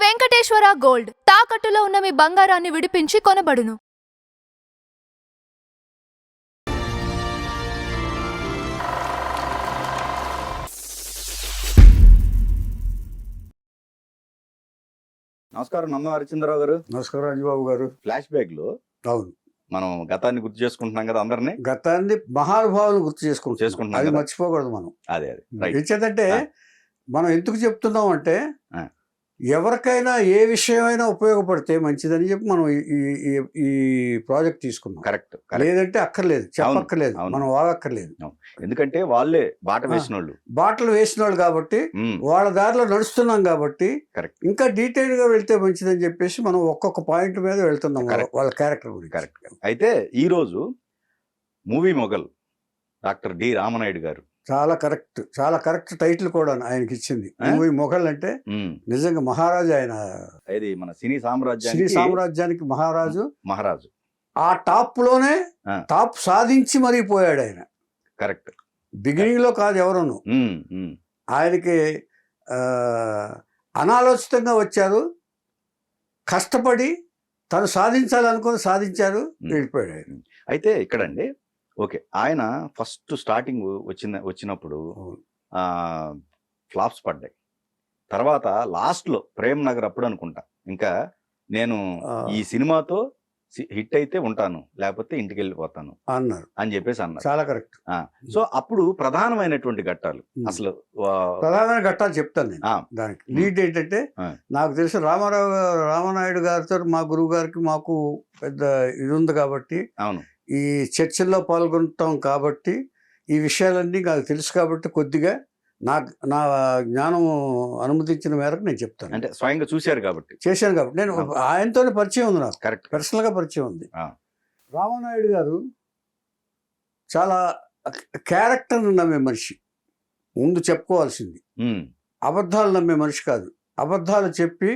Venkateswara gold తాకట్టులో ఉన్న మీ బంగారాన్ని విడిపించి కొనబడును. నమస్కారం నందం హరిచంద్రరావు గారు. నమస్కారం రాజబాబు గారు. ఫ్లాష్ బ్యాక్ లో అవును, మనం గతాన్ని గుర్తు చేసుకుంటున్నాం కదా, అందరినీ గతాన్ని మహానుభావులు గుర్తు చేసుకుంటున్నాం. అది కదా. మర్చిపోకూడదు మనం. అదే రైట్. ఏంటంటే మనం ఎందుకు చెప్తున్నాం అంటే ఆ. ఎవరికైనా ఏ విషయమైనా ఉపయోగపడితే మంచిదని చెప్పి మనం ఈ ప్రాజెక్ట్ తీసుకున్నాం. కరెక్ట్. లేదంటే అక్కర్లేదు, చెప్పక్కర్లేదు, అవును. మనం వాగక్కర్లేదు. ఎందుకంటే వాళ్ళే బాట వేసిన వాళ్ళు, బాటలు వేసిన వాళ్ళు కాబట్టి వాళ్ళ దారిలో నడుస్తున్నాం కాబట్టి కరెక్ట్. ఇంకా డీటెయిల్ గా వెళ్తే మంచిదని చెప్పేసి మనం ఒక్కొక్క పాయింట్ మీద వెళ్తున్నాం వాళ్ళ క్యారెక్టర్ గురించి. కరెక్ట్. అయితే ఈ రోజు movie mogul doctor D Ramanaidu గారు చాలా కరెక్ట్ టైటిల్ కూడా ఆయనకి ఇచ్చింది. మూవీ మొఘల్ అంటే నిజంగా మహారాజు. ఆయన ఇది మన సినీ సామ్రాజ్యానికి మహారాజు. ఆ టాప్ లోనే టాప్ సాధించి మరీ పోయాడు ఆయన. కరెక్ట్. బిగినింగ్ లో కాదు ఎవరును. ఆయనకి అనాలోచితంగా వచ్చారు, కష్టపడి తను సాధించాలనుకుని సాధించారు, వెళ్ళిపోయాడు ఆయన. అయితే ఇక్కడండి ఓకే, ఆయన ఫస్ట్ స్టార్టింగ్ వచ్చినప్పుడు ఫ్లాప్స్ పడ్డాయి. తర్వాత లాస్ట్ లో ప్రేమ్ నగర్ అప్పుడు అనుకుంటా, ఇంకా నేను ఈ సినిమాతో హిట్ అయితే ఉంటాను, లేకపోతే ఇంటికి వెళ్ళిపోతాను అన్నారు అని చెప్పేసి అన్నారు. చాలా కరెక్ట్. సో అప్పుడు ప్రధానమైనటువంటి ఘట్టాలు, అసలు ప్రధానమైన ఘట్టాలు చెప్తాను నేను. దానికి లీడ్ ఏంటంటే, నాకు తెలిసి రామనాయుడు గారితో మా గురువు గారికి మాకు పెద్ద ఇది ఉంది కాబట్టి, అవును, ఈ చర్చల్లో పాల్గొంటాం కాబట్టి ఈ విషయాలన్నీ నాకు తెలుసు కాబట్టి కొద్దిగా నా జ్ఞానం అనుమతించిన మేరకు నేను చెప్తాను. అంటే స్వయంగా చూశారు కాబట్టి, చేశాను కాబట్టి. నేను ఆయనతోనే పరిచయం ఉంది, నాకు కరెక్ట్ పర్సనల్గా పరిచయం ఉంది. రామనాయుడు గారు చాలా క్యారెక్టర్ని నమ్మే మనిషి. ముందు చెప్పుకోవాల్సింది, అబద్ధాలు నమ్మే మనిషి కాదు. అబద్ధాలు చెప్పి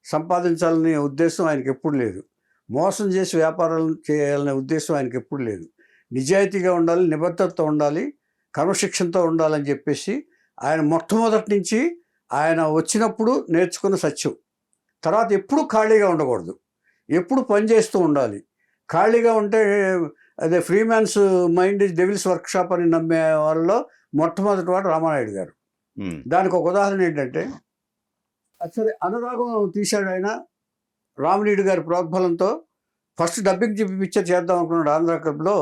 సంపాదించాలనే ఉద్దేశం ఆయనకి ఎప్పుడు లేదు. మోసం చేసి వ్యాపారాలు చేయాలనే ఉద్దేశం ఆయనకి ఎప్పుడు లేదు. నిజాయితీగా ఉండాలి, నిబద్ధతతో ఉండాలి, క్రమశిక్షణతో ఉండాలని చెప్పేసి ఆయన మొట్టమొదటి నుంచి ఆయన వచ్చినప్పుడు నేర్చుకున్న సత్యం. తర్వాత ఎప్పుడు ఖాళీగా ఉండకూడదు, ఎప్పుడు పనిచేస్తూ ఉండాలి. ఖాళీగా ఉంటే అదే free man's mind is devil's workshop అని నమ్మే వాళ్ళలో మొట్టమొదటి వాడు రామానాయుడు గారు. దానికి ఒక ఉదాహరణ ఏంటంటే, సరే అనురాగం తీశాడు ఆయన. రామనాయుడు గారి ప్రోద్బలంతో ఫస్ట్ డబ్బింగ్ పిక్చర్ చేద్దాం అనుకున్నాడు ఆంధ్ర క్లబ్లో.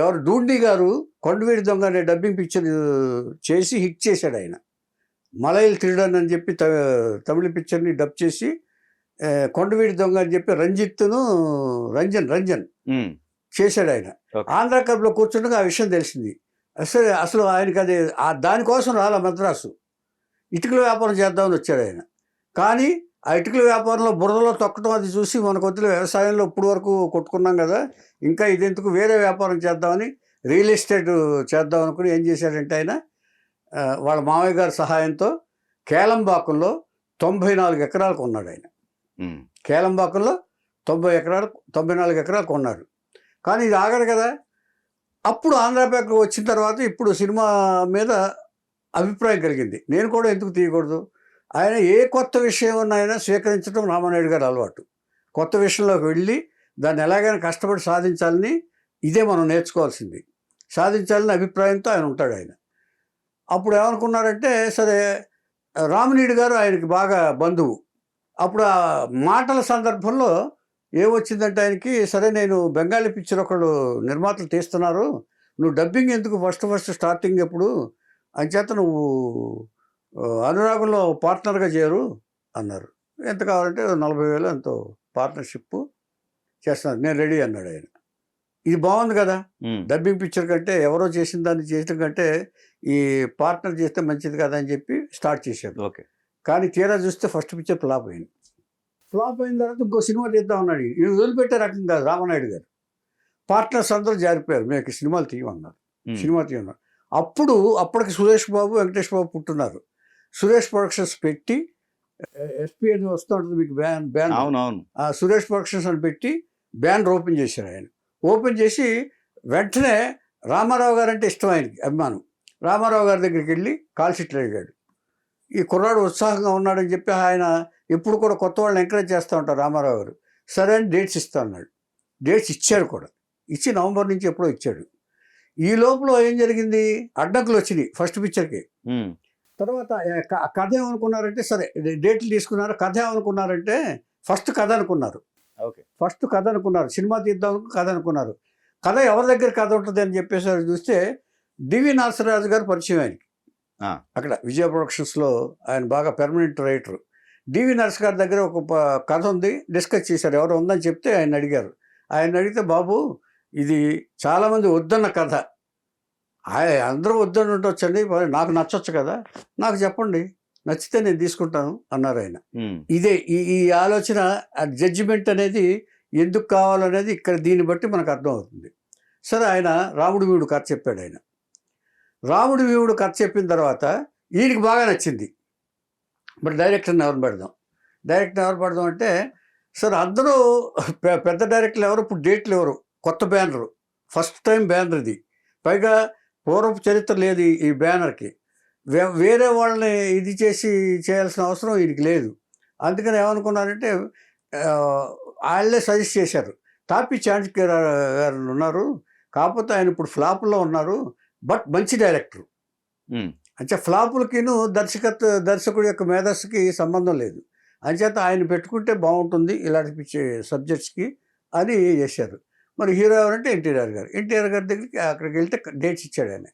ఎవరు డూండి గారు కొండవీడి దొంగ అనే డబ్బింగ్ పిక్చర్ చేసి హిట్ చేశాడు ఆయన. మలైల్ త్రిడన్ అని చెప్పి తమిళ పిక్చర్ని డబ్ చేసి కొండవీడి దొంగ అని చెప్పి రంజన్ చేశాడు ఆయన. ఆంధ్ర క్లబ్లో కూర్చుండగా ఆ విషయం తెలిసింది. అసలు ఆయనకి అది దానికోసం రాలా మద్రాసు, ఇటుకల వ్యాపారం చేద్దామని వచ్చాడు ఆయన. కానీ ఆ ఇటుకల వ్యాపారంలో బురదలో తొక్కటం అది చూసి మన కొద్దిగా వ్యవసాయంలో ఇప్పుడు వరకు కొట్టుకున్నాం కదా, ఇంకా ఇదెందుకు వేరే వ్యాపారం చేద్దామని రియల్ ఎస్టేట్ చేద్దాం అనుకుని ఏం చేశాడంటే ఆయన వాళ్ళ మామయ్య గారి సహాయంతో కేలంబాకంలో 94 ఎకరాలు కొన్నాడు ఆయన. కేలంబాకంలో 94 ఎకరాలు కొన్నాడు. కానీ ఇది ఆగదు కదా. అప్పుడు ఆంధ్రప్రదేశ్ వచ్చిన తర్వాత ఇప్పుడు సినిమా మీద అభిప్రాయం కలిగింది. నేను కూడా ఎందుకు తీయకూడదు. ఆయన ఏ కొత్త విషయం అయినా స్వీకరించడం రామనాయుడు గారు అలవాటు. కొత్త విషయంలోకి వెళ్ళి దాన్ని ఎలాగైనా కష్టపడి సాధించాలని, ఇదే మనం నేర్చుకోవాల్సింది, సాధించాలని అభిప్రాయంతో ఆయన ఉంటాడు ఆయన. అప్పుడు ఏమనుకున్నారంటే, సరే రామనాయుడు గారు ఆయనకి బాగా బంధువు. అప్పుడు ఆ మాటల సందర్భంలో ఏమొచ్చిందంటే ఆయనకి, సరే నేను బెంగాలీ పిక్చర్ ఒకళ్ళు నిర్మాతలు తీస్తున్నారు, నువ్వు డబ్బింగ్ ఎందుకు ఫస్ట్ స్టార్టింగ్ ఎప్పుడు అంచేత నువ్వు అనురాగంలో పార్ట్నర్గా చేరు అన్నారు. ఎంత కావాలంటే 40,000 ఎంతో పార్ట్నర్షిప్ చేస్తున్నారు, నేను రెడీ అన్నాడు ఆయన. ఇది బాగుంది కదా, డబ్బింగ్ పిక్చర్ కంటే ఎవరో చేసిన దాన్ని చేయడం కంటే ఈ పార్ట్నర్ చేస్తే మంచిది కదా అని చెప్పి స్టార్ట్ చేశాడు. ఓకే. కానీ తీరా చూస్తే ఫస్ట్ పిక్చర్ ఫ్లాప్ అయింది. ఫ్లాప్ అయిన తర్వాత ఇంకో సినిమా తీద్దాం అన్నాడు. ఇది వదిలిపెట్టే రకం కాదు రామనాయుడు గారు. పార్ట్నర్స్ అందరూ జారిపోయారు, మీకు సినిమాలు తీయమన్నారు, సినిమా తీయమన్నారు. అప్పటికి సురేష్ బాబు, వెంకటేష్ బాబు పుట్టున్నారు. సురేష్ ప్రొడక్షన్స్ పెట్టి, ఎస్పీ అని వస్తూ ఉంటుంది మీకు బ్యాన్, అవునవును, సురేష్ ప్రొడక్షన్స్ అని పెట్టి బ్యానర్ ఓపెన్ చేశారు ఆయన. ఓపెన్ చేసి వెంటనే రామారావు గారు అంటే ఇష్టం ఆయనకి, అభిమానం. రామారావు గారి దగ్గరికి వెళ్ళి కాల్ షీట్లు అడిగాడు. ఈ కుర్రాడు ఉత్సాహంగా ఉన్నాడని చెప్పి ఆయన ఎప్పుడు కూడా కొత్త వాళ్ళని ఎంకరేజ్ చేస్తూ ఉంటారు రామారావు గారు. సరే అని డేట్స్ ఇస్తా అన్నాడు. డేట్స్ ఇచ్చాడు కూడా. ఇచ్చి నవంబర్ నుంచి ఎప్పుడో ఇచ్చాడు. ఈ లోపల ఏం జరిగింది, అడ్డంకులు వచ్చినాయి ఫస్ట్ పిక్చర్కి. తర్వాత కథ ఏమనుకున్నారంటే, సరే డేట్లు తీసుకున్నారు, కథ ఏమనుకున్నారంటే ఫస్ట్ కథ అనుకున్నారు. ఓకే, ఫస్ట్ కథ అనుకున్నారు, సినిమా తీద్దాం కథ అనుకున్నారు. కథ ఎవరి దగ్గర కథ ఉంటుంది అని చెప్పేసి చూస్తే డివి నరసరాజు గారు పరిచయం ఆయనకి. అక్కడ విజయ ప్రొడక్షన్స్లో ఆయన బాగా పెర్మనెంట్ రైటర్. డివి నరస్ గారి దగ్గర ఒక కథ ఉంది, డిస్కస్ చేశారు. ఎవరు ఉందని చెప్తే ఆయన అడిగారు. ఆయన అడిగితే, బాబు ఇది చాలామంది వద్దన్న కథ, అందరూ వద్దని ఉండొచ్చండి, నాకు నచ్చొచ్చు కదా, నాకు చెప్పండి, నచ్చితే నేను తీసుకుంటాను అన్నారు ఆయన. ఇదే ఈ ఆలోచన, జడ్జిమెంట్ అనేది ఎందుకు కావాలనేది ఇక్కడ దీన్ని బట్టి మనకు అర్థమవుతుంది. సరే ఆయన రాముడు వీవుడు కథ చెప్పాడు. ఆయన రాముడు వీవుడు కథ చెప్పిన తర్వాత ఈయనకి బాగా నచ్చింది. మరి డైరెక్టర్ని ఎవరు పెడదాం అంటే, సరే అందరూ పెద్ద డైరెక్టర్లు ఎవరు, ఇప్పుడు డేట్లు ఎవరు, కొత్త బ్యానరు, ఫస్ట్ టైం బ్యానర్ ఇది, పైగా పూర్వపు చరిత్ర లేదు ఈ బ్యానర్కి, వేరే వాళ్ళని ఇది చేయాల్సిన అవసరం ఈయనకి లేదు. అందుకని ఏమనుకున్నారంటే వాళ్ళే సజెస్ట్ చేశారు. తాపి చాణక్య గారు ఉన్నారు, కాకపోతే ఆయన ఇప్పుడు ఫ్లాపుల్లో ఉన్నారు, బట్ మంచి డైరెక్టరు. అంటే ఫ్లాపులకిను దర్శకుడి యొక్క మేధస్సుకి సంబంధం లేదు, అంచేత ఆయన పెట్టుకుంటే బాగుంటుంది ఇలాంటి సబ్జెక్ట్స్కి అని చేశారు. మరి హీరో ఎవరంటే ఎన్టీఆర్ గారి దగ్గరికి అక్కడికి వెళ్తే డేట్స్ ఇచ్చాడు ఆయన.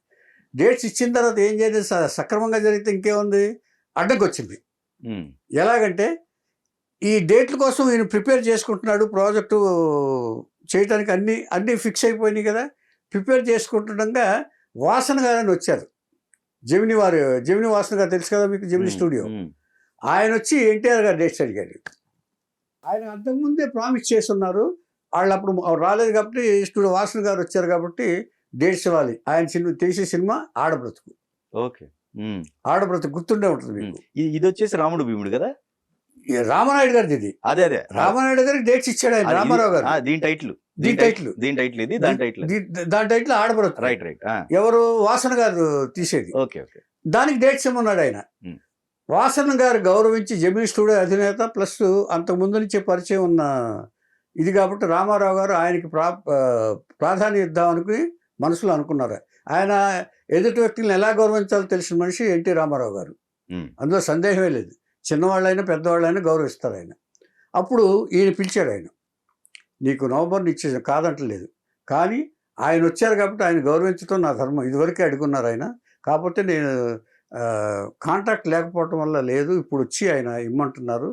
డేట్స్ ఇచ్చిన తర్వాత ఏం చేయలేదు, సక్రమంగా జరిగితే ఇంకేముంది, అడ్డంకి వచ్చింది. ఎలాగంటే ఈ డేట్ల కోసం ఈయన ప్రిపేర్ చేసుకుంటున్నాడు, ప్రాజెక్టు చేయడానికి అన్నీ ఫిక్స్ అయిపోయినాయి కదా. ప్రిపేర్ చేసుకుంటుండగా వాసన గారని వచ్చారు, జెమిని వాసన గారు తెలుసు కదా మీకు, జెమిని స్టూడియో. ఆయన వచ్చి ఎన్టీఆర్ గారు డేట్స్ అడిగాడు. ఆయన అంతకుముందే ప్రామిస్ చేస్తున్నారు, వాళ్ళు అప్పుడు రాలేదు కాబట్టి స్టూడియో వాసన గారు వచ్చారు కాబట్టి డేట్స్ ఇవ్వాలి. ఆయన తీసే సినిమా ఆడబ్రతుకు. ఓకే, ఆడబ్రతుకు గుర్తుండే ఉంటుంది మీకు. ఇది వచ్చేసి రాముడు భీముడు కదా, రామనాయుడు గారిది ఇది. అదే రామనాయుడు గారికి డేట్స్ ఇచ్చాడు ఆయన, రామారావు గారు. దీని టైటిల్ ఇది, దాని టైటిల్ ఆడబ్రతుకు. రైట్. ఎవరు, వాసన గారు తీసేది. ఓకే, దానికి డేట్స్ ఇమ్మన్నాడు ఆయన. వాసన గారు గౌరవించి జెమిని స్టూడియో అధినేత ప్లస్ అంతకుముందు నుంచే పరిచయం ఉన్న ఇది కాబట్టి రామారావు గారు ఆయనకి ప్రాధాన్యత ఇద్దాం అనుకుని మనసులో అనుకున్నారు. ఆయన ఎదుటి వ్యక్తులను ఎలా గౌరవించాలో తెలిసిన మనిషి ఎన్టీ రామారావు గారు, అందులో సందేహమే లేదు. చిన్నవాళ్ళైనా పెద్దవాళ్ళైనా గౌరవిస్తారు ఆయన. అప్పుడు ఈయన పిలిచాడు. ఆయన నీకు నవంబర్ని ఇచ్చేసాను కాదంటలేదు, కానీ ఆయన వచ్చారు కాబట్టి ఆయన గౌరవించడం నా ధర్మం. ఇదివరకే అడుగున్నారు ఆయన, కాకపోతే నేను కాంటాక్ట్ లేకపోవటం వల్ల లేదు, ఇప్పుడు వచ్చి ఆయన ఇమ్మంటున్నారు.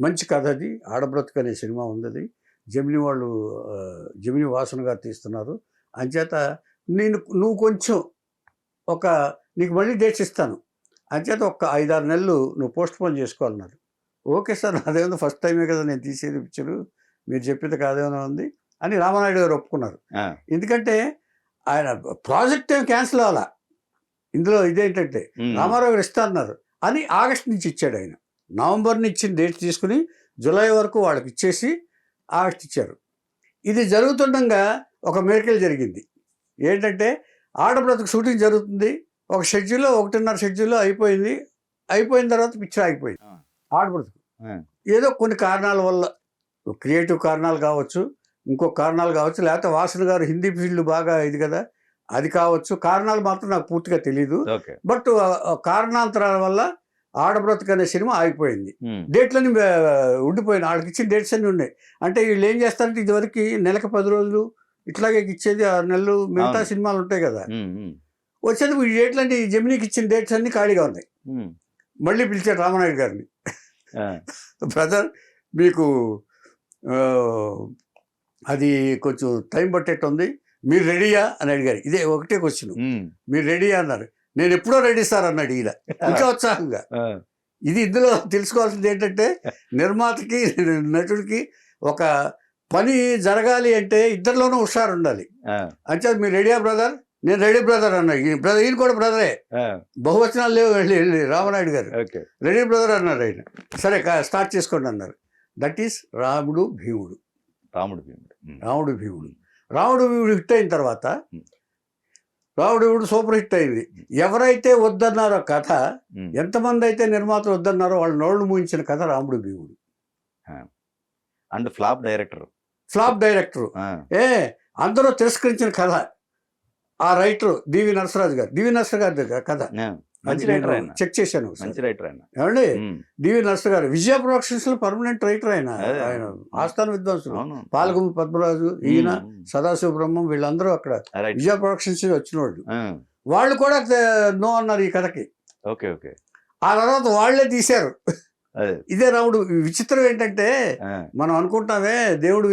మంచి కథ అది, ఆడబ్రతుకు అనే సినిమా ఉంది, జెమిని వాసన గారు తీస్తున్నారు. అంచేత నువ్వు కొంచెం నీకు మళ్ళీ డేట్స్ ఇస్తాను, అంచేత ఒక 5-6 నెలలు నువ్వు పోస్ట్ పోన్ చేసుకోవాలన్నారు. ఓకే సార్, అదేమో ఫస్ట్ టైమే కదా నేను తీసేది పిక్చరు, మీరు చెప్పింది కాదేమో ఉంది అని రామానాయుడు గారు ఒప్పుకున్నారు. ఎందుకంటే ఆయన ప్రాజెక్ట్ ఏం క్యాన్సిల్ అవ్వాలా, ఇందులో ఇదేంటంటే రామారావు గారు ఇస్తా అన్నారు అని ఆగస్టు నుంచి ఇచ్చాడు ఆయన. నవంబర్ని ఇచ్చిన డేట్ తీసుకుని జూలై వరకు వాళ్ళకి ఇచ్చేసి ఆగస్ట్ ఇచ్చారు. ఇది జరుగుతుండగా ఒక మిరకిల్ జరిగింది. ఏంటంటే ఆడబ్రతుకు షూటింగ్ జరుగుతుంది, ఒక షెడ్యూల్లో 1.5 షెడ్యూల్లో అయిపోయిన తర్వాత పిక్చర్ ఆగిపోయింది. ఆడబ్రతుకు ఏదో కొన్ని కారణాల వల్ల, క్రియేటివ్ కారణాలు కావచ్చు, ఇంకో కారణాలు కావచ్చు, లేకపోతే వాసన గారు హిందీ ఫీల్డ్ బాగా ఇది కదా, అది కావచ్చు. కారణాలు మాత్రం నాకు పూర్తిగా తెలీదు, బట్ కారణాంతరాల వల్ల ఆడబ్రతుకు అనే సినిమా ఆగిపోయింది. డేట్లన్నీ ఉండిపోయినాయి, వాళ్ళకి ఇచ్చిన డేట్స్ అన్నీ ఉన్నాయి. అంటే వీళ్ళు ఏం చేస్తారంటే ఇదివరకు నెలకు 10 రోజులు ఇట్లాగే ఇచ్చేది, 6 నెలలు మిగతా సినిమాలు ఉంటాయి కదా, వచ్చేది ఈ డేట్లన్నీ జెమినికి ఇచ్చిన డేట్స్ అన్నీ ఖాళీగా ఉన్నాయి. మళ్ళీ పిలిచాడు రామనాయుడు గారిని, బ్రదర్ మీకు అది కొంచెం టైం పట్టేట్టు ఉంది, మీరు రెడీయా అని అడిగారు. ఇదే ఒకటే క్వశ్చన్, మీరు రెడీయా అన్నారు. నేను ఎప్పుడో రెడీ సార్ అన్నాడు ఈయన ఇంకా ఉత్సాహంగా. ఇది ఇందులో తెలుసుకోవాల్సింది ఏంటంటే, నిర్మాతకి నటుడికి ఒక పని జరగాలి అంటే ఇద్దరిలోనూ హుషారు ఉండాలి. అంటే మీరు రెడీయా బ్రదర్, నేను రెడీ బ్రదర్ అన్నాడు. ఈయన కూడా బ్రదరే, బహువచనాలు లేవు. వెళ్ళి రామనాయుడు గారు రెడీ బ్రదర్ అన్నారు. ఆయన సరే స్టార్ట్ చేసుకోండి అన్నారు. దట్ ఈస్ రాముడు భీముడు. రాముడు భీముడు హిట్ అయిన తర్వాత రాముడు సూపర్ హిట్ అయింది. ఎవరైతే వద్దన్నారో కథ, ఉమ్. ఎంతమంది అయితే నిర్మాతలు వద్దన్నారో వాళ్ళ నోళ్ళు మూయించిన కథ రాముడు భీముడు. And flop director. Flop director, అందరూ తిరస్కరించిన కథ. ఆ రైటర్ డివి నరసరాజు గారి కథ. మంచి రైటర్ ఆయన. చెక్ చేశాను, మంచి రైటర్ ఆయన. ఏమండి. ఉమ్. డివి నరసరాజు గారు విజయ ప్రొడక్షన్స్ లో పర్మనెంట్ రైటర్ ఆయన. అదే. ఆయన ఆస్థాన విద్వాంసులు. అవును. పాలగుమ్మి పద్మరాజు, ఈయన ఉమ్. సదాశివ బ్రహ్మం, వీళ్ళందరూ అక్కడ రైట్. విజయ ప్రొడక్షన్స్ వచ్చిన వాళ్ళు. ఆ. వాళ్ళు కూడా నో అన్నారు ఈ కథకి. Okay okay. ఆ తర్వాత వాళ్లే తీశారు. అదే. ఇదే రాముడు. విచిత్రం ఏంటంటే, ఆ. మనం అనుకుంటామే దేవుడు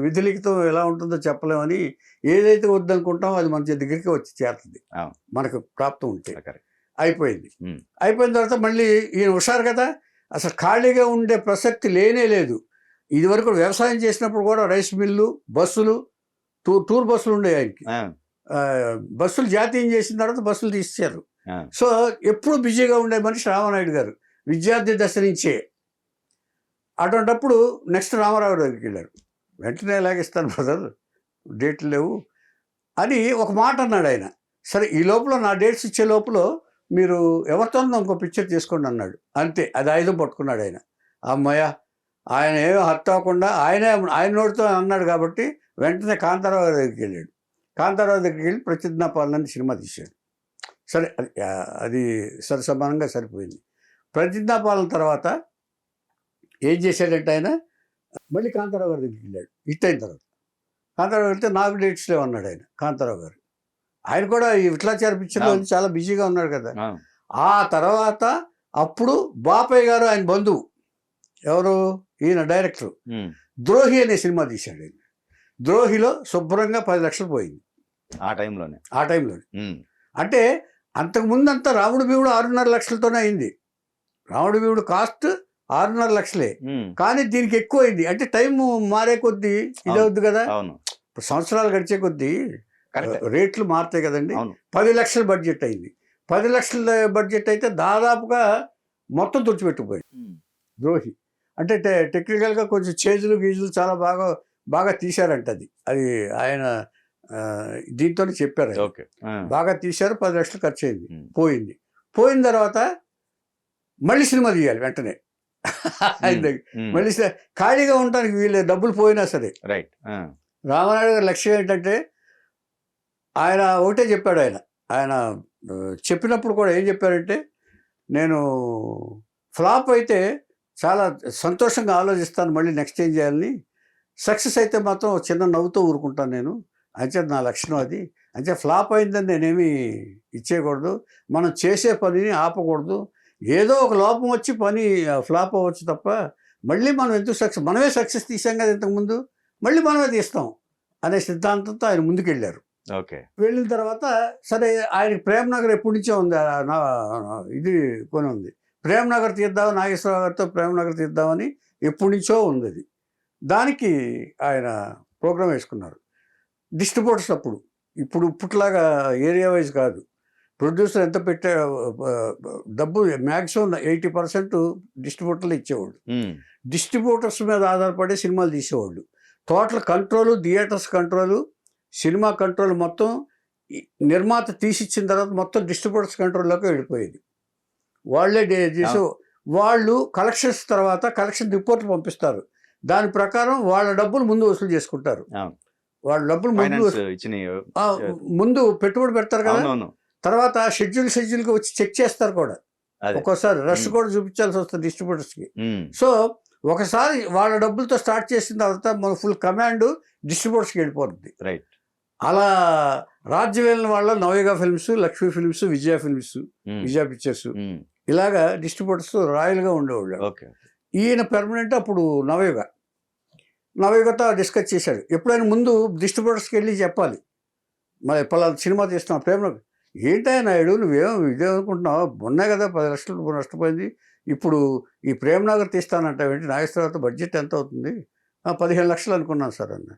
విధిలిఖితం ఎలా ఉంటుందో చెప్పలేమని. ఏదైతే వద్దనుకుంటామో అది మన దగ్గరికి వచ్చి చేరుతుంది, అవును. మనకు ప్రాప్తం ఉంటే. కరెక్ట్. అయిపోయింది. ఉమ్. అయిపోయిన తర్వాత మళ్ళీ ఈయన హుషారు కదా, అసలు ఖాళీగా ఉండే ప్రసక్తి లేనే లేదు. ఇదివరకు వ్యవసాయం చేసినప్పుడు కూడా రైస్ మిల్లు, బస్సులు, టూర్ బస్సులు ఉండే ఆయనకి. ఆ. బస్సులు జాతీయం చేసిన తర్వాత బస్సులు తీసేశారు. ఆ. సో ఎప్పుడు బిజీగా ఉండే మనిషి రామానాయుడు గారు, విద్యార్థి దశ నుంచే. అటువంటప్పుడు నెక్స్ట్ రామారావు దగ్గరికి వెళ్ళారు. వెంటనే ఎలాగిస్తాను బ్రదర్, డేట్లు లేవు అని ఒక మాట అన్నాడు ఆయన. సరే, ఈ లోపల నా డేట్స్ ఇచ్చే లోపల మీరు ఎవరితో ఇంకో పిక్చర్ చేసుకోండి అన్నాడు. అంతే, అది ఆయుధం పట్టుకున్నాడు ఆయన. అమ్మయ్య, ఆయన ఏమో హర్ట్ అవ్వకుండా ఆయన నోటితో అన్నాడు కాబట్టి వెంటనే కాంతారావు దగ్గరికి వెళ్ళాడు. కాంతారావు దగ్గరికి వెళ్ళి ప్రతిజ్ఞాపాలన సినిమా తీశాడు. సరే, అది సరిసమానంగా సరిపోయింది. ప్రతిజ్ఞాపాలన తర్వాత ఏం చేశాడంటే ఆయన మళ్ళీ కాంతారావు గారి దగ్గరికి వెళ్ళాడు. హిట్ అయిన తర్వాత కాంతారావు వెళ్తే నాకు డేట్స్ లేవన్నాడు ఆయన. కాంతారావు గారు, ఆయన కూడా ఈ విట్లాచార పిక్చర్లో చాలా బిజీగా ఉన్నాడు కదా. ఆ తర్వాత అప్పుడు బాపయ్య గారు ఆయన బంధువు, ఎవరు ఈయన డైరెక్టర్, ద్రోహి అనే సినిమా తీశాడు ఆయన. ద్రోహిలో శుభ్రంగా 10 లక్షలు పోయింది ఆ టైంలోనే. అంటే అంతకుముందంతా రాముడు భీముడు 6.5 లక్షలతోనే అయింది. రాముడు భీముడు కాస్ట్ 6.5 లక్షలే, కానీ దీనికి ఎక్కువ అయింది. అంటే టైం మారే కొద్దీ ఇదవుద్ది కదా, సంవత్సరాలు గడిచే కొద్దీ రేట్లు మారుతాయి కదండి. 10 లక్షల బడ్జెట్ అయింది. 10 లక్షల బడ్జెట్ అయితే దాదాపుగా మొత్తం తుడిచిపెట్టుకుపోయింది ద్రోహి. అంటే టెక్నికల్గా కొంచెం చేజులు గీజులు చాలా బాగా తీశారంట. అది ఆయన దీంతోనే చెప్పారు. బాగా తీశారు, 10 లక్షలు ఖర్చు అయింది. పోయిన తర్వాత మళ్ళీ సినిమా తీయాలి వెంటనే. మళ్ళీ ఖాళీగా ఉండడానికి వీళ్ళే, డబ్బులు పోయినా సరే. రామానాయుడు గారి లక్ష్యం ఏంటంటే, ఆయన ఒకటే చెప్పాడు. ఆయన చెప్పినప్పుడు కూడా ఏం చెప్పారంటే, నేను ఫ్లాప్ అయితే చాలా సంతోషంగా ఆలోచిస్తాను, మళ్ళీ నెక్స్ట్ ఏం చేయాలని. సక్సెస్ అయితే మాత్రం చిన్న నవ్వుతూ ఊరుకుంటాను నేను. అంతే నా లక్షణం అది. అంటే ఫ్లాప్ అయిందని నేనేమి ఇచ్చేయకూడదు, మనం చేసే పనిని ఆపకూడదు. ఏదో ఒక లోపం వచ్చి పని ఫ్లాప్ అవ్వచ్చు తప్ప మళ్ళీ మనం ఎందుకు మనమే సక్సెస్ తీసాం కదా ఇంతకుముందు, మళ్ళీ మనమే తీస్తాం అనే సిద్ధాంతంతో ఆయన ముందుకెళ్ళారు. వెళ్ళిన తర్వాత సరే, ఆయనకి ప్రేమనగర్ ఎప్పటి నుంచో ఉంది, ఇది కొని ఉంది. ప్రేమనగర్ తీద్దాం, నాగేశ్వరరావు గారితో ప్రేమనగర్ తీద్దామని ఎప్పటి నుంచో ఉంది అది. దానికి ఆయన ప్రోగ్రామ్ వేసుకున్నారు. డిస్ట్రిబ్యూటర్స్ అప్పుడు ఇప్పట్లాగా ఏరియా వైజ్ కాదు. ప్రొడ్యూసర్ ఎంత పెట్టే డబ్బు మ్యాక్సిమం 80% డిస్ట్రిబ్యూటర్లు ఇచ్చేవాళ్ళు. డిస్ట్రిబ్యూటర్స్ మీద ఆధారపడే సినిమాలు తీసేవాళ్ళు. Total control, theaters control, cinema control మొత్తం నిర్మాత తీసిచ్చిన తర్వాత మొత్తం డిస్ట్రిబ్యూటర్స్ కంట్రోల్లోకి వెళ్ళిపోయేది. వాళ్ళే చేసి వాళ్ళు కలెక్షన్స్ తర్వాత కలెక్షన్ రిపోర్ట్ పంపిస్తారు. దాని ప్రకారం వాళ్ళ డబ్బులు ముందు వసూలు చేసుకుంటారు. వాళ్ళ డబ్బులు ముందు పెట్టుబడి పెడతారు కదా, తర్వాత షెడ్యూల్కి వచ్చి చెక్ చేస్తారు కూడా. ఒక్కోసారి రష్ కూడా చూపించాల్సి వస్తుంది డిస్ట్రిబ్యూటర్స్కి. సో ఒకసారి వాళ్ళ డబ్బులతో స్టార్ట్ చేసిన తర్వాత మన ఫుల్ కమాండ్ డిస్ట్రిబ్యూటర్స్కి వెళ్ళిపోతుంది. అలా రాజ్యం వెళ్ళిన వాళ్ళ నవయుగ ఫిల్మ్స్, లక్ష్మీ ఫిల్మ్స్, విజయ ఫిల్మ్స్, విజయ పిక్చర్స్, ఇలాగా డిస్ట్రిబ్యూటర్స్ రాయల్గా ఉండేవాళ్ళు. ఈయన పెర్మనెంట్ అప్పుడు నవయుగతో డిస్కస్ చేశాడు. ఎప్పుడైనా ముందు డిస్ట్రిబ్యూటర్స్కి వెళ్ళి చెప్పాలి, మరి పలానా సినిమా తీస్తున్నావు ప్రేమనగర్. ఏంటయ్యా నాయుడు, ఇదేమనుకుంటున్నావు, ఉన్నాయి కదా 10 లక్షలు నష్టపోయింది, ఇప్పుడు ఈ ప్రేమనగర్ తీస్తానంటావేంటి, నాగేశ్వరరావుతో బడ్జెట్ ఎంత అవుతుంది? 15 లక్షలు అనుకున్నాను సార్ అన్న.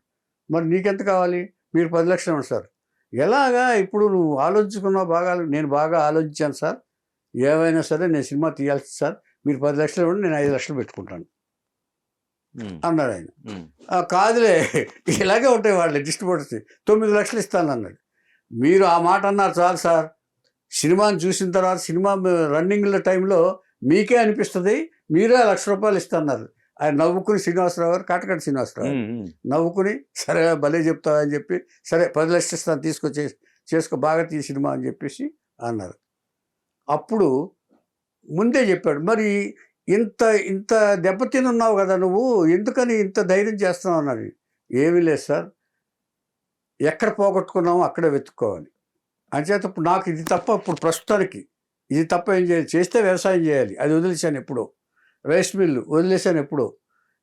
మరి నీకెంత కావాలి? మీరు 10 లక్షలు ఇవ్వండి సార్. ఎలాగా, ఇప్పుడు నువ్వు ఆలోచించుకున్నావు, నేను బాగా ఆలోచించాను సార్, ఏమైనా సరే నేను సినిమా తీయాల్సి సార్, మీరు 10 లక్షలు ఇవ్వండి, నేను 5 లక్షలు పెట్టుకుంటాను అన్నాడు ఆయన. కాదులే, ఇలాగే ఉంటాయి వాళ్ళే డిస్ట్రిబ్యూటర్స్, 9 లక్షలు ఇస్తాను అన్నాడు. మీరు ఆ మాట అన్నారు చాలు సార్. సినిమాని చూసిన తర్వాత సినిమా రన్నింగ్ల టైంలో మీకే అనిపిస్తుంది, మీరే ₹1,00,000 ఇస్తున్నారు. ఆయన నవ్వుకుని శ్రీనివాసరావు గారు, కాటకటి శ్రీనివాసరావు గారు నవ్వుకుని, సరే భలే చెప్తావా అని చెప్పి, సరే 10 లక్షలు ఇస్తాను తీసుకొచ్చి చేసుకో, బాగా తీ సినిమా అని చెప్పేసి అన్నారు. అప్పుడు ముందే చెప్పాడు, మరి ఇంత ఇంత దెబ్బతినున్నావు కదా నువ్వు, ఎందుకని ఇంత ధైర్యం చేస్తున్నావు అన్నాడు. ఏమీ లేదు సార్, ఎక్కడ పోగొట్టుకున్నామో అక్కడే వెతుక్కోవాలి. అంచేత ఇప్పుడు నాకు ఇది తప్ప, ఇప్పుడు ప్రస్తుతానికి ఇది తప్ప ఏం చేయాలి, చేస్తే వ్యవసాయం చేయాలి, అది వదిలేశాను ఎప్పుడో. రైస్ మిల్లు వదిలేశాను ఎప్పుడో.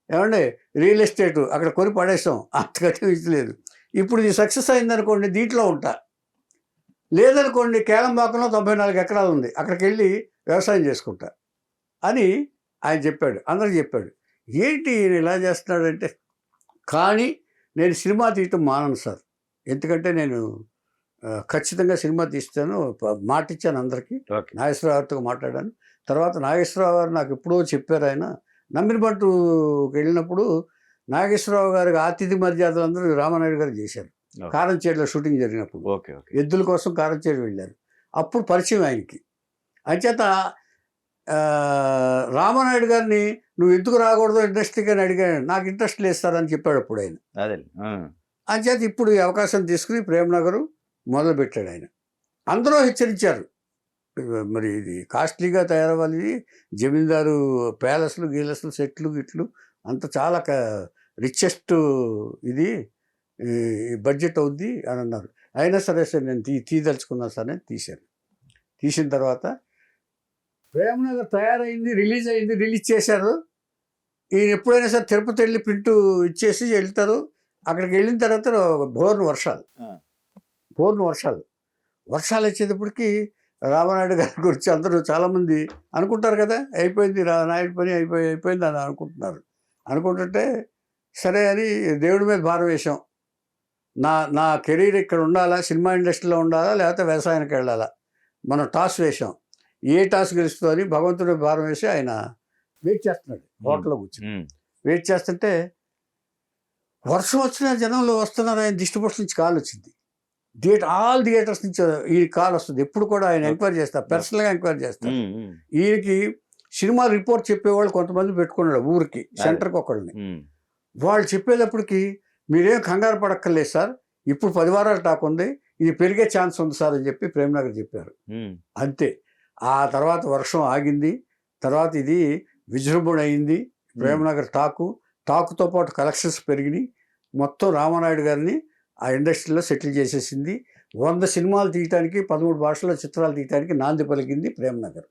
ఏమంటే రియల్ ఎస్టేటు అక్కడ కొని పడేసాం, అంతకంటే ఇచ్చలేదు. ఇప్పుడు ఇది సక్సెస్ అయిందనుకోండి దీంట్లో ఉంటా, లేదనుకోండి కేలంబాకంలో 94 ఎకరాలు ఉంది, అక్కడికి వెళ్ళి వ్యవసాయం చేసుకుంటా అని ఆయన చెప్పాడు. అందరికి చెప్పాడు. ఏంటి ఈయన ఇలా చేస్తున్నాడంటే, కానీ నేను సినిమా తీయటం మానను సార్, ఎందుకంటే నేను ఖచ్చితంగా సినిమా తీస్తాను, మాట ఇచ్చాను అందరికీ. నాగేశ్వరరావు గారితో మాట్లాడాను. తర్వాత నాగేశ్వరరావు గారు నాకు ఎప్పుడో చెప్పారు, ఆయన నమ్మినబంటుకి వెళ్ళినప్పుడు నాగేశ్వరరావు గారికి అతిథి మర్యాదలు అందరూ రామానాయుడు గారు చేశారు. కారంచేడులో షూటింగ్ జరిగినప్పుడు ఎద్దుల కోసం కారంచేడు వెళ్ళారు. అప్పుడు పరిచయం ఆయనకి. అంచేత రామానాయుడు గారిని నువ్వు ఎందుకు రాకూడదు ఇండస్ట్రీకి అని అడిగాను. నాకు ఇంట్రెస్ట్ లేదు సార్ అని చెప్పాడు అప్పుడు ఆయన. అంచేత ఇప్పుడు ఈ అవకాశం తీసుకుని ప్రేమ్నగర్ మొదలుపెట్టాడు ఆయన. అందరూ హెచ్చరించారు, మరి ఇది కాస్ట్లీగా తయారవ్వాలి, జమీందారు ప్యాలెస్లు గీలెస్లు సెట్లు గిట్లు అంత చాలా రిచెస్ట్ ఇది బడ్జెట్ అవుద్ది అని అన్నారు. అయినా సరే సార్ నేను తీదలుచుకున్నాను సార్ అని తీశాను. తీసిన తర్వాత ప్రేమ్నగర్ తయారైంది, రిలీజ్ అయింది, రిలీజ్ చేశారు. ఈయన ఎప్పుడైనా సరే తిరుపతి వెళ్ళి ప్రింట్ ఇచ్చేసి వెళ్తారు. అక్కడికి వెళ్ళిన తర్వాత బోర్ను వర్షాలు వచ్చేటప్పటికి రామానాయుడు గారి గురించి అందరూ చాలామంది అనుకుంటారు కదా, అయిపోయింది నాయుడు పని అయిపోయింది అని అనుకుంటుంటే సరే అని దేవుడి మీద భారం వేశాం. నా కెరీర్ ఇక్కడ ఉండాలా, సినిమా ఇండస్ట్రీలో ఉండాలా, లేకపోతే వ్యవసాయానికి వెళ్ళాలా, మనం టాస్ వేశాం. ఏ టాస్ గెలుస్తుందో అని భగవంతుడి భారం వేసి ఆయన వెయిట్ చేస్తున్నాడు. హోటల్లో కూర్చొని వెయిట్ చేస్తుంటే వర్షం వచ్చినా జనంలో వస్తున్నారు. ఆయన డిస్ట్రిబ్యూషన్ నుంచి కాల్ వచ్చింది. ఆల్ థియేటర్స్ నుంచి ఈ కాల్ వస్తుంది. ఎప్పుడు కూడా ఆయన ఎంక్వైరీ చేస్తారు, పర్సనల్గా ఎంక్వైరీ చేస్తారు. ఈయనకి సినిమా రిపోర్ట్ చెప్పేవాళ్ళు కొంతమంది పెట్టుకున్నాడు ఊరికి, సెంటర్కి ఒకళ్ళని. వాళ్ళు చెప్పేటప్పటికి మీరేం కంగారు పడక్కర్లేదు సార్, ఇప్పుడు 10 వారాలు టాక్ ఉంది, ఇది పెరిగే ఛాన్స్ ఉంది సార్ అని చెప్పి ప్రేమ్నగర్ చెప్పారు. అంతే. ఆ తర్వాత వర్షం ఆగింది. తర్వాత ఇది విజృంభణ అయింది. ప్రేమ్నగర్ టాకుతో పాటు కలెక్షన్స్ పెరిగినాయి. మొత్తం రామానాయుడు గారిని ఆ ఇండస్ట్రీలో సెటిల్ చేసేసింది. 100 సినిమాలు తీయటానికి, 13 భాషల్లో చిత్రాలు తీయటానికి నాంది పలికింది ప్రేమ్నగర్.